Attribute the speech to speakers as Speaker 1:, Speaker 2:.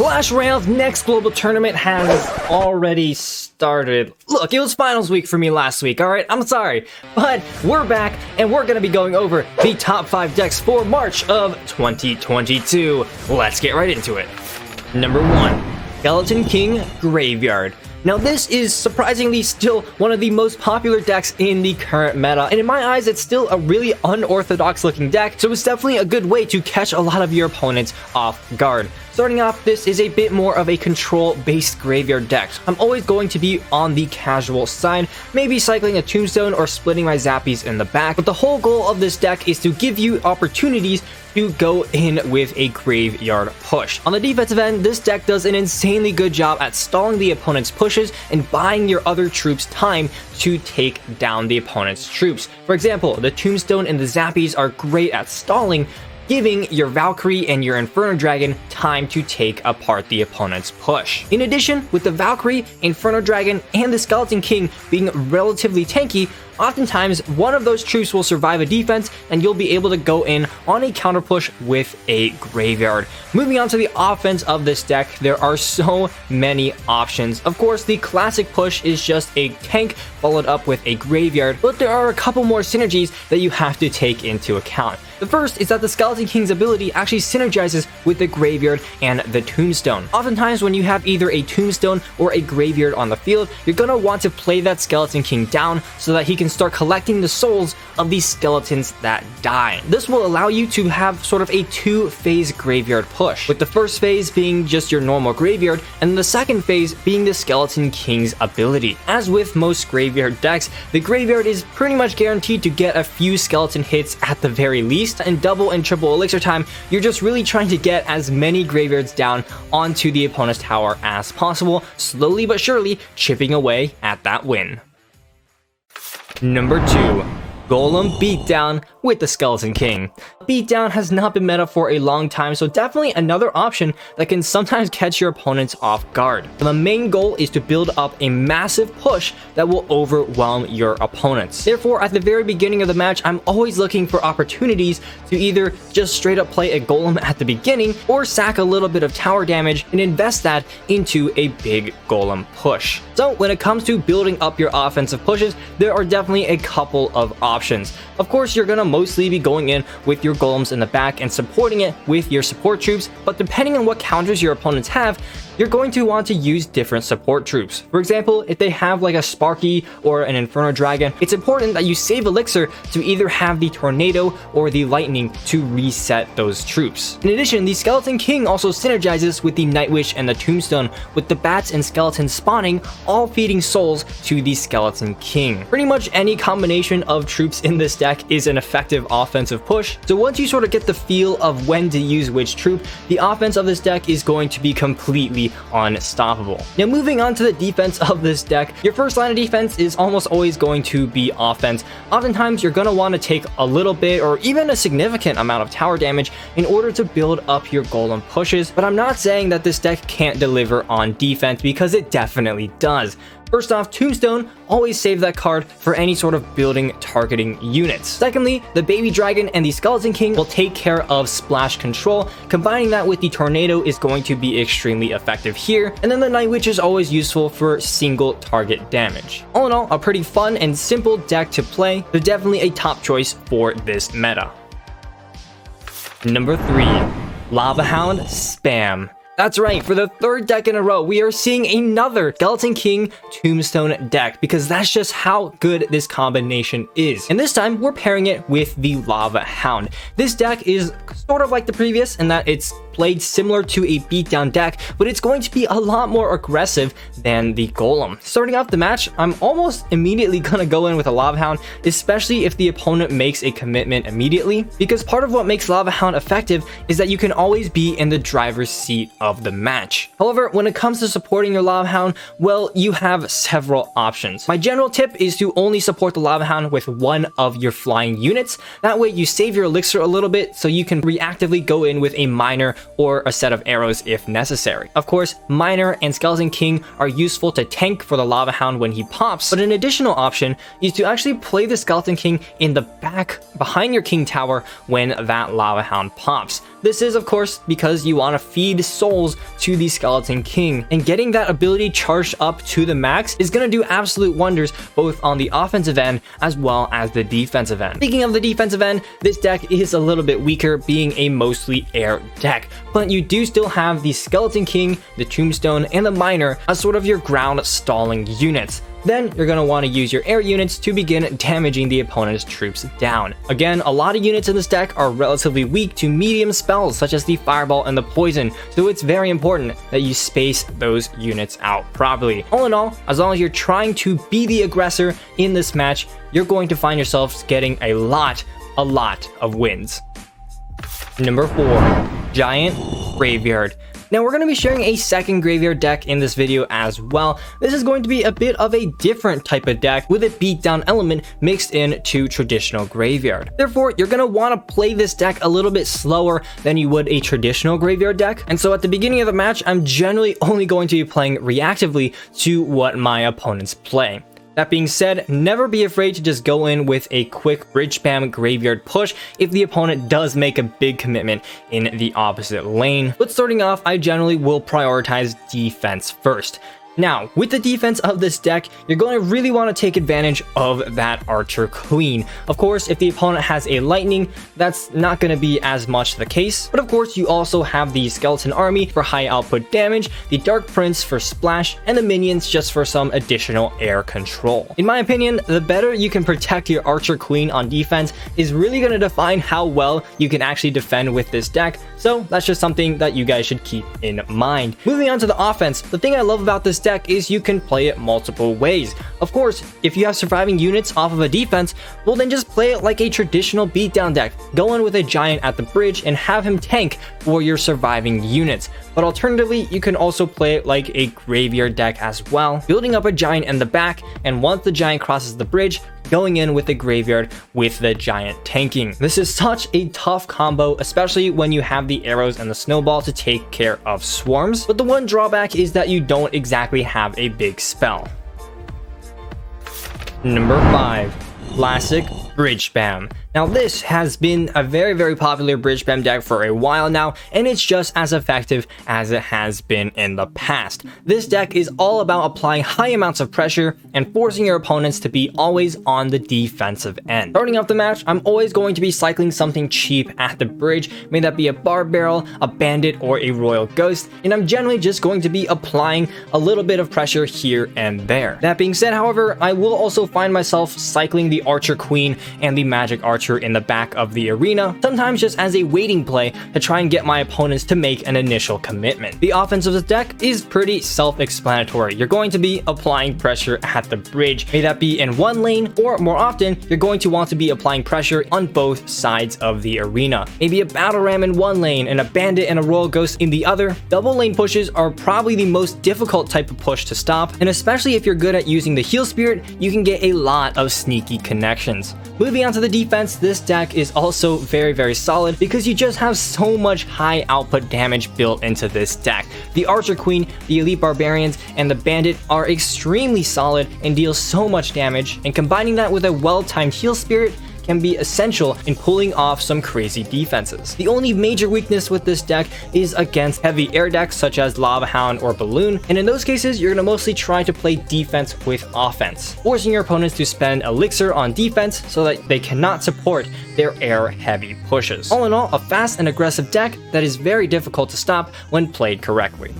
Speaker 1: Clash Royale's next global tournament has already started. Look, it was finals week for me last week, alright? I'm sorry. But we're back, and we're gonna be going over the top 5 decks for March of 2022. Let's get right into it. Number 1, Skeleton King Graveyard. Now this is surprisingly still one of the most popular decks in the current meta, and in my eyes it's still a really unorthodox looking deck, so it's definitely a good way to catch a lot of your opponents off guard. Starting off, this is a bit more of a control-based graveyard deck. I'm always going to be on the casual side, maybe cycling a tombstone or splitting my zappies in the back, but the whole goal of this deck is to give you opportunities to go in with a graveyard push. On the defensive end, this deck does an insanely good job at stalling the opponent's pushes and buying your other troops time to take down the opponent's troops. For example, the tombstone and the zappies are great at stalling, giving your Valkyrie and your Inferno Dragon time to take apart the opponent's push. In addition, with the Valkyrie, Inferno Dragon, and the Skeleton King being relatively tanky, oftentimes one of those troops will survive a defense and you'll be able to go in on a counter push with a graveyard. Moving on to the offense of this deck, there are so many options. Of course, the classic push is just a tank followed up with a graveyard, but there are a couple more synergies that you have to take into account. The first is that the Skeleton King's ability actually synergizes with the graveyard and the tombstone. Oftentimes when you have either a tombstone or a graveyard on the field, you're gonna want to play that Skeleton King down so that he can start collecting the souls of these skeletons that die. This will allow you to have sort of a 2-phase graveyard push, with the first phase being just your normal graveyard and the second phase being the Skeleton King's ability. As with most graveyard decks, the graveyard is pretty much guaranteed to get a few skeleton hits at the very least, and double and triple elixir time, you're just really trying to get as many graveyards down onto the opponent's tower as possible, slowly but surely chipping away at that win. Number 2, Golem Beatdown with the Skeleton King. Beatdown has not been meta for a long time, so definitely another option that can sometimes catch your opponents off guard. The main goal is to build up a massive push that will overwhelm your opponents. Therefore, at the very beginning of the match, I'm always looking for opportunities to either just straight up play a golem at the beginning or sack a little bit of tower damage and invest that into a big golem push. So when it comes to building up your offensive pushes, there are definitely a couple of options. Of course, you're gonna mostly be going in with your golems in the back and supporting it with your support troops, but depending on what counters your opponents have, you're going to want to use different support troops. For example, if they have like a Sparky or an Inferno Dragon, it's important that you save elixir to either have the Tornado or the Lightning to reset those troops. In addition, the Skeleton King also synergizes with the Night Witch and the Tombstone, with the bats and skeletons spawning, all feeding souls to the Skeleton King. Pretty much any combination of troops in this deck is an effective offensive push, so once you sort of get the feel of when to use which troop, the offense of this deck is going to be completely unstoppable. Now moving on to the defense of this deck, your first line of defense is almost always going to be offense. Oftentimes you're going to want to take a little bit or even a significant amount of tower damage in order to build up your golem pushes, but I'm not saying that this deck can't deliver on defense, because it definitely does. First off, Tombstone, always save that card for any sort of building targeting units. Secondly, the Baby Dragon and the Skeleton King will take care of splash control. Combining that with the Tornado is going to be extremely effective here. And then the Night Witch is always useful for single target damage. All in all, a pretty fun and simple deck to play, but definitely a top choice for this meta. Number 3, Lava Hound Spam. That's right, for the third deck in a row, we are seeing another Skeleton King Tombstone deck, because that's just how good this combination is. And this time, we're pairing it with the Lava Hound. This deck is sort of like the previous in that it's played similar to a beatdown deck, but it's going to be a lot more aggressive than the Golem. Starting off the match, I'm almost immediately gonna go in with a Lava Hound, especially if the opponent makes a commitment immediately, because part of what makes Lava Hound effective is that you can always be in the driver's seat of the match. However, when it comes to supporting your Lava Hound, well, you have several options. My general tip is to only support the Lava Hound with one of your flying units. That way you save your elixir a little bit so you can reactively go in with a miner or a set of arrows if necessary. Of course, Miner and Skeleton King are useful to tank for the Lava Hound when he pops, but an additional option is to actually play the Skeleton King in the back behind your King Tower when that Lava Hound pops. This is, of course, because you want to feed souls to the Skeleton King, and getting that ability charged up to the max is going to do absolute wonders both on the offensive end as well as the defensive end. Speaking of the defensive end, this deck is a little bit weaker, being a mostly air deck, but you do still have the Skeleton King, the Tombstone, and the Miner as sort of your ground stalling units. Then you're going to want to use your air units to begin damaging the opponent's troops down. Again, a lot of units in this deck are relatively weak to medium spells such as the Fireball and the Poison, so it's very important that you space those units out properly. All in all, as long as you're trying to be the aggressor in this match, you're going to find yourself getting a lot of wins. Number 4, Giant Graveyard. Now we're going to be sharing a second graveyard deck in this video as well. This is going to be a bit of a different type of deck with a beatdown element mixed into traditional graveyard. Therefore, you're going to want to play this deck a little bit slower than you would a traditional graveyard deck. And so at the beginning of the match, I'm generally only going to be playing reactively to what my opponents play. That being said, never be afraid to just go in with a quick bridge spam graveyard push if the opponent does make a big commitment in the opposite lane. But starting off, I generally will prioritize defense first. Now, with the defense of this deck, you're going to really want to take advantage of that Archer Queen. Of course, if the opponent has a Lightning, that's not going to be as much the case. But of course, you also have the Skeleton Army for high output damage, the Dark Prince for splash, and the minions just for some additional air control. In my opinion, the better you can protect your Archer Queen on defense is really going to define how well you can actually defend with this deck. So that's just something that you guys should keep in mind. Moving on to the offense, the thing I love about this deck is you can play it multiple ways. Of course, if you have surviving units off of a defense, well then just play it like a traditional beatdown deck. Go in with a giant at the bridge and have him tank for your surviving units. But alternatively, you can also play it like a graveyard deck as well, building up a giant in the back, and once the giant crosses the bridge, going in with the graveyard with the giant tanking. This is such a tough combo, especially when you have the arrows and the snowball to take care of swarms, but the one drawback is that you don't exactly have a big spell. Number 5, Classic Bridge Spam. Now this has been a very popular bridge spam deck for a while now, and it's just as effective as it has been in the past. This deck is all about applying high amounts of pressure and forcing your opponents to be always on the defensive end. Starting off the match, I'm always going to be cycling something cheap at the bridge, may that be a bar barrel, a bandit, or a royal ghost, and I'm generally just going to be applying a little bit of pressure here and there. That being said, however, I will also find myself cycling the Archer Queen and the Magic Archer in the back of the arena, sometimes just as a waiting play to try and get my opponents to make an initial commitment. The offense of this deck is pretty self-explanatory. You're going to be applying pressure at the bridge, may that be in one lane, or more often, you're going to want to be applying pressure on both sides of the arena. Maybe a battle ram in one lane and a bandit and a royal ghost in the other. Double lane pushes are probably the most difficult type of push to stop, and especially if you're good at using the heal spirit, you can get a lot of sneaky connections. Moving on to the defense, this deck is also very solid because you just have so much high output damage built into this deck. The Archer Queen, the Elite Barbarians, and the Bandit are extremely solid and deal so much damage, and combining that with a well-timed heal spirit can be essential in pulling off some crazy defenses. The only major weakness with this deck is against heavy air decks such as Lava Hound or Balloon, and in those cases you're going to mostly try to play defense with offense, forcing your opponents to spend elixir on defense so that they cannot support their air heavy pushes. All in all, a fast and aggressive deck that is very difficult to stop when played correctly.